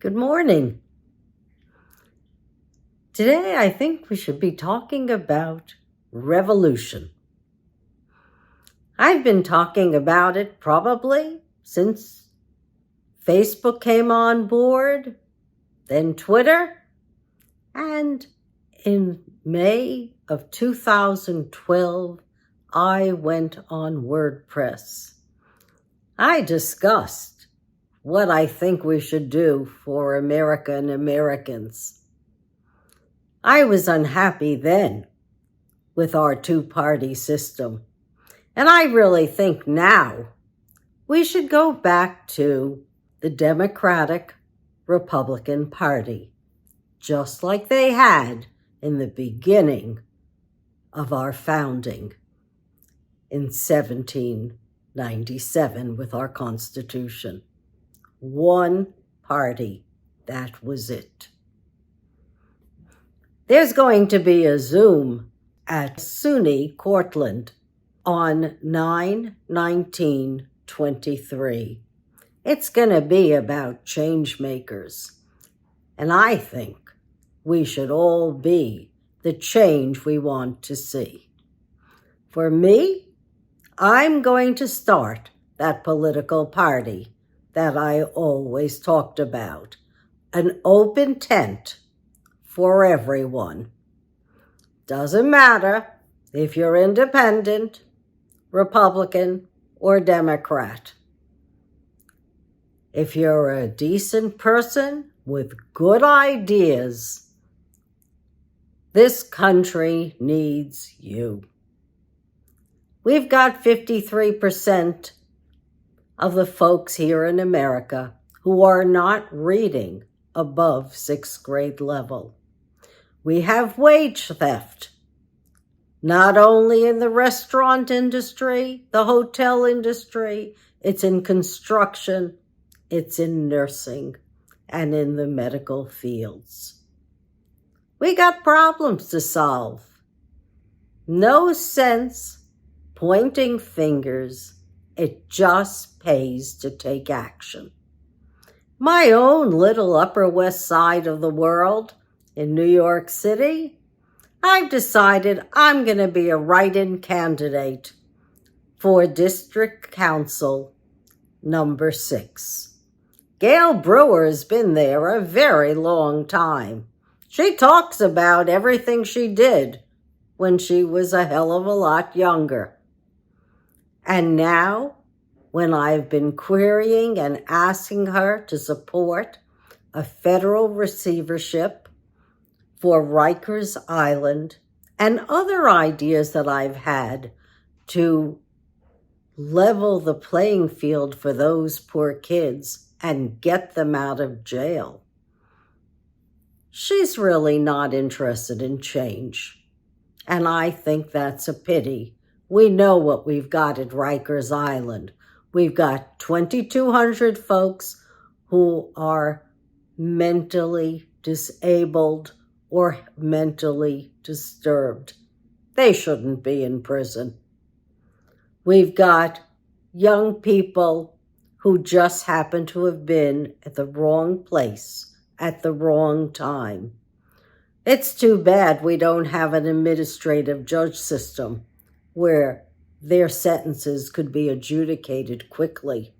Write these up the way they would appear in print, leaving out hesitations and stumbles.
Good morning. Today, I think we should be talking about revolution. I've been talking about it probably since Facebook came on board, then Twitter, and in May of 2012, I went on WordPress. I discussed what I think we should do for America and Americans. I was unhappy then with our two-party system, and I really think now we should go back to the Democratic Republican Party, just like they had in the beginning of our founding in 1797 with our Constitution. One party, that was it. There's going to be a Zoom at SUNY Cortland on 9/19/23. It's going to be about change makers. And I think we should all be the change we want to see. For me, I'm going to start that political party that I always talked about, an open tent for everyone. Doesn't matter if you're independent, Republican, or Democrat. If you're a decent person with good ideas, this country needs you. We've got 53% of the folks here in America who are not reading above 6th grade level. We have wage theft, not only in the restaurant industry, the hotel industry, it's in construction, it's in nursing, and in the medical fields. We got problems to solve. No sense pointing fingers. It just pays to take action. My own little Upper West Side of the world in New York City, I've decided I'm going to be a write-in candidate for District Council number 6. Gail Brewer has been there a very long time. She talks about everything she did when she was a hell of a lot younger. And now, when I've been querying and asking her to support a federal receivership for Rikers Island and other ideas that I've had to level the playing field for those poor kids and get them out of jail, she's really not interested in change. And I think that's a pity. We know what we've got at Rikers Island. We've got 2,200 folks who are mentally disabled or mentally disturbed. They shouldn't be in prison. We've got young people who just happen to have been at the wrong place at the wrong time. It's too bad we don't have an administrative judge system where their sentences could be adjudicated quickly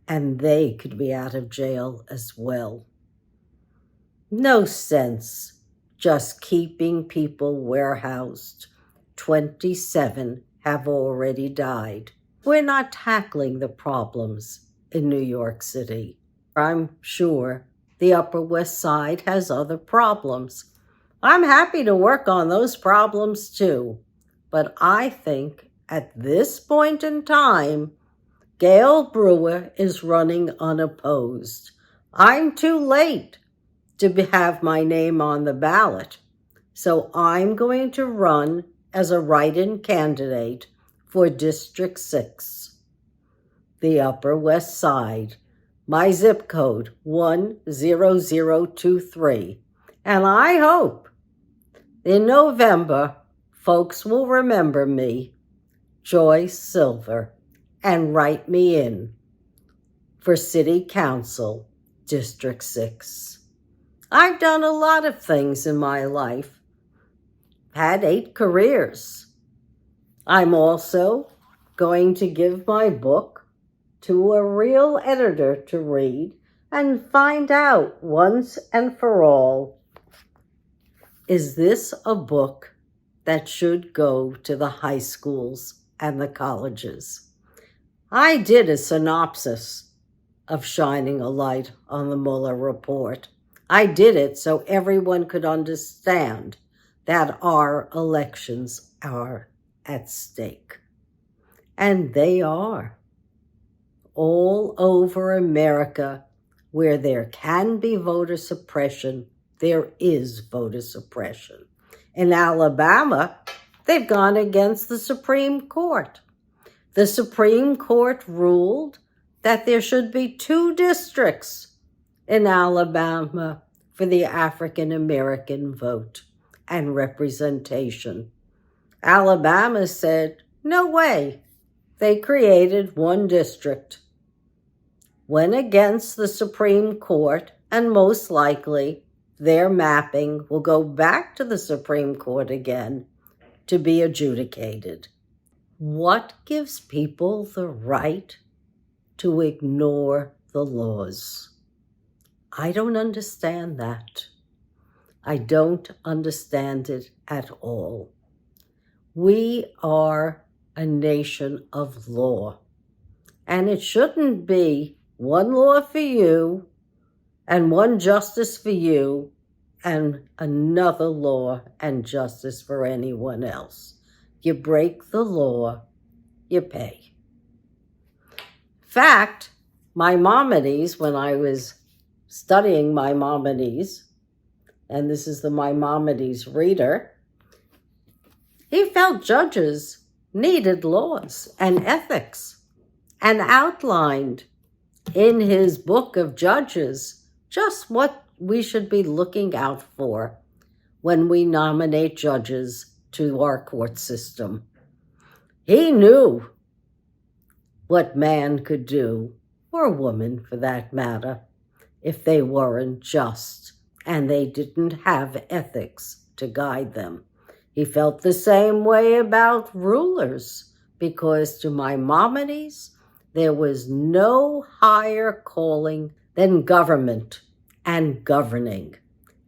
and they could be out of jail as well. No sense just keeping people warehoused. 27 have already died. We're not tackling the problems in New York City. I'm sure the Upper West Side has other problems. I'm happy to work on those problems too. But I think at this point in time, Gail Brewer is running unopposed. I'm too late to have my name on the ballot. So I'm going to run as a write-in candidate for District 6, the Upper West Side. My zip code, 10023. And I hope in November, folks will remember me, Joyce Silver, and write me in for City Council District 6. I've done a lot of things in my life, had 8 careers. I'm also going to give my book to a real editor to read and find out once and for all, is this a book that should go to the high schools and the colleges? I did a synopsis of shining a light on the Mueller report. I did it so everyone could understand that our elections are at stake. And they are. All over America, where there can be voter suppression, there is voter suppression. In Alabama, they've gone against the Supreme Court. The Supreme Court ruled that there should be 2 districts in Alabama for the African American vote and representation. Alabama said, no way. They created 1 district. Went against the Supreme Court, and most likely their mapping will go back to the Supreme Court again to be adjudicated. What gives people the right to ignore the laws? I don't understand that. I don't understand it at all. We are a nation of law, and it shouldn't be 1 law for you and 1 justice for you and another law and justice for anyone else. You break the law, you pay. In fact, Maimonides, when I was studying Maimonides, and this is the Maimonides reader, he felt judges needed laws and ethics and outlined in his book of Judges just what we should be looking out for when we nominate judges to our court system. He knew what man could do, or woman for that matter, if they weren't just and they didn't have ethics to guide them. He felt the same way about rulers, because to Maimonides, there was no higher calling than government and governing.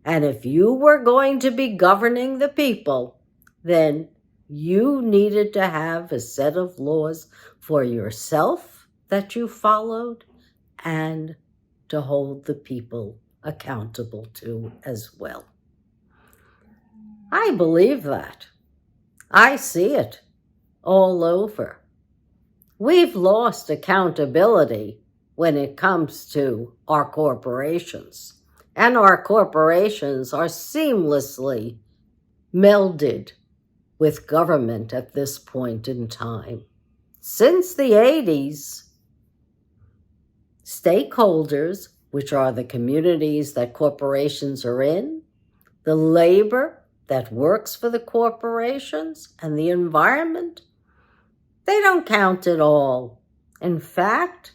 And if you were going to be governing the people, then you needed to have a set of laws for yourself that you followed and to hold the people accountable to as well. I believe that. I see it all over. We've lost accountability when it comes to our corporations, and our corporations are seamlessly melded with government at this point in time. Since the 80s, stakeholders, which are the communities that corporations are in, the labor that works for the corporations, and the environment, they don't count at all. In fact,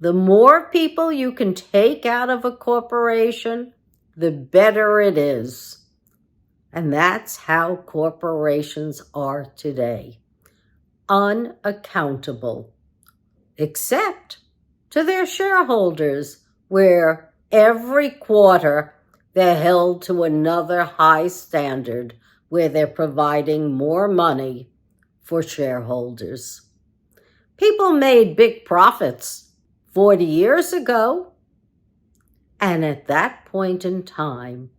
the more people you can take out of a corporation, the better it is. And that's how corporations are today. Unaccountable, except to their shareholders, where every quarter they're held to another high standard where they're providing more money for shareholders. People made big profits 40 years ago, and at that point in time,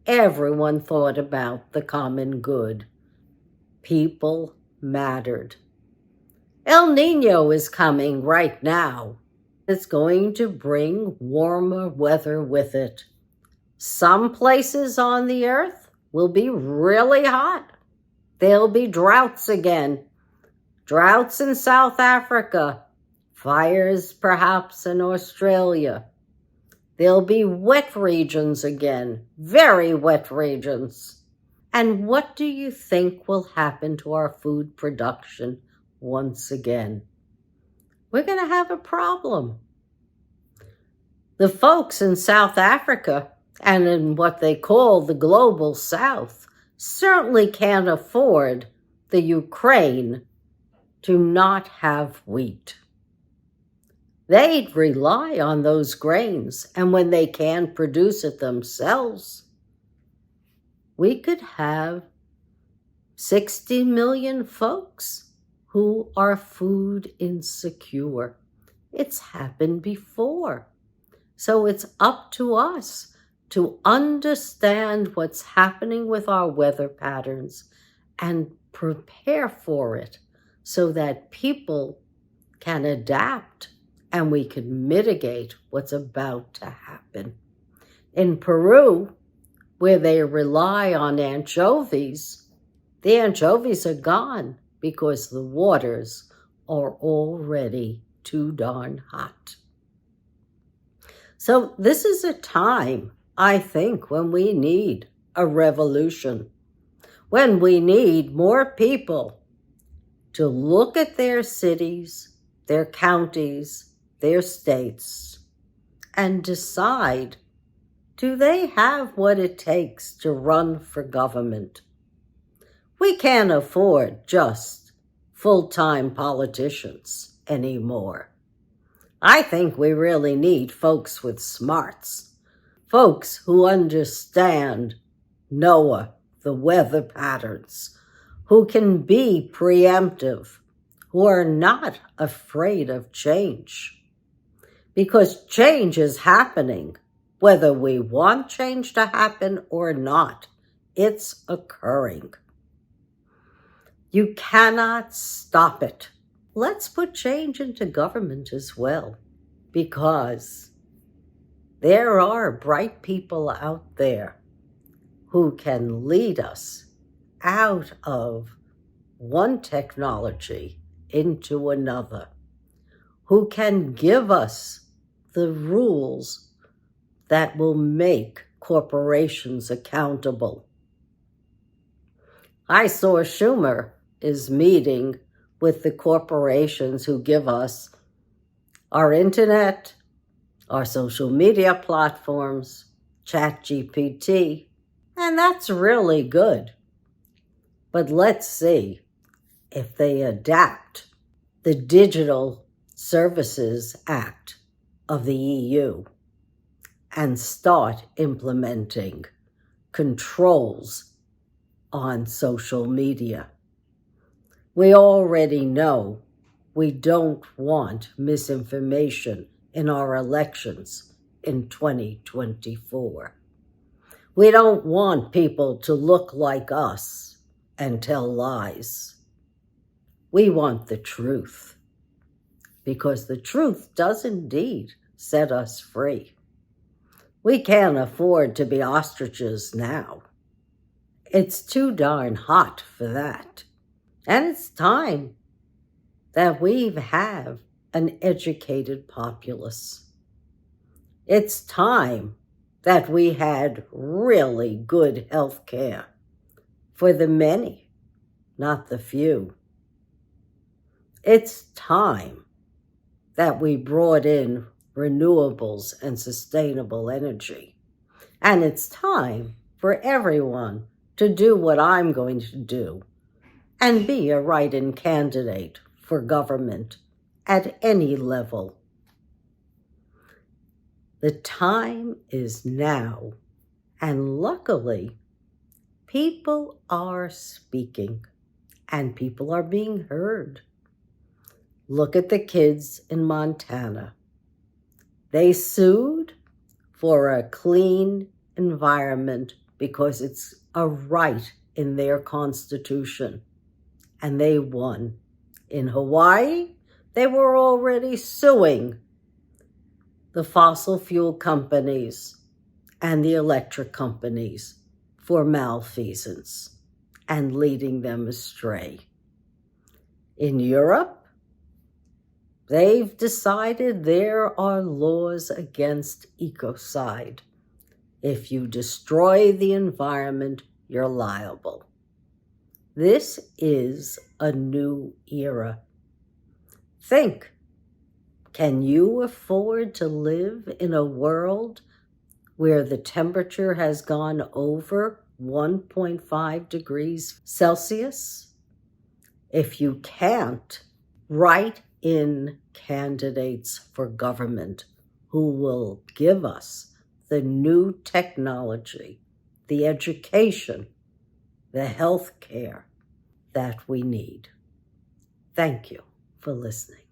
everyone thought about the common good. People mattered. El Nino is coming right now. It's going to bring warmer weather with it. Some places on the earth will be really hot. There'll be droughts again. Droughts in South Africa. Fires perhaps in Australia. There'll be wet regions again. Very wet regions. And what do you think will happen to our food production once again? We're going to have a problem. The folks in South Africa and in what they call the global South certainly can't afford the Ukraine to not have wheat. They'd rely on those grains, and when they can't produce it themselves, we could have 60 million folks who are food insecure. It's happened before. So it's up to us to understand what's happening with our weather patterns and prepare for it so that people can adapt and we can mitigate what's about to happen. In Peru, where they rely on anchovies, the anchovies are gone because the waters are already too darn hot. So this is a time, I think, when we need a revolution, when we need more people to look at their cities, their counties, their states, and decide, do they have what it takes to run for government? We can't afford just full-time politicians anymore. I think we really need folks with smarts, folks who understand NOAA, the weather patterns, who can be preemptive, who are not afraid of change. Because change is happening, whether we want change to happen or not. It's occurring. You cannot stop it. Let's put change into government as well, because there are bright people out there who can lead us out of one technology into another, who can give us the rules that will make corporations accountable. I saw Schumer is meeting with the corporations who give us our internet, our social media platforms, ChatGPT, and that's really good. But let's see if they adapt the Digital Services Act of the EU and start implementing controls on social media. We already know we don't want misinformation in our elections in 2024. We don't want people to look like us and tell lies. We want the truth, because the truth does indeed set us free. We can't afford to be ostriches now. It's too darn hot for that. And it's time that we have an educated populace. It's time that we had really good health care for the many, not the few. It's time that we brought in renewables and sustainable energy. And it's time for everyone to do what I'm going to do and be a write-in candidate for government at any level. The time is now, and luckily, people are speaking and people are being heard. Look at the kids in Montana. They sued for a clean environment because it's a right in their constitution. And they won. In Hawaii, they were already suing the fossil fuel companies and the electric companies for malfeasance and leading them astray. In Europe, they've decided there are laws against ecocide. If you destroy the environment, you're liable. This is a new era. Think Can you afford to live in a world where the temperature has gone over 1.5 degrees Celsius? If you can't, write in candidates for government who will give us the new technology, the education, the health care that we need. Thank you for listening.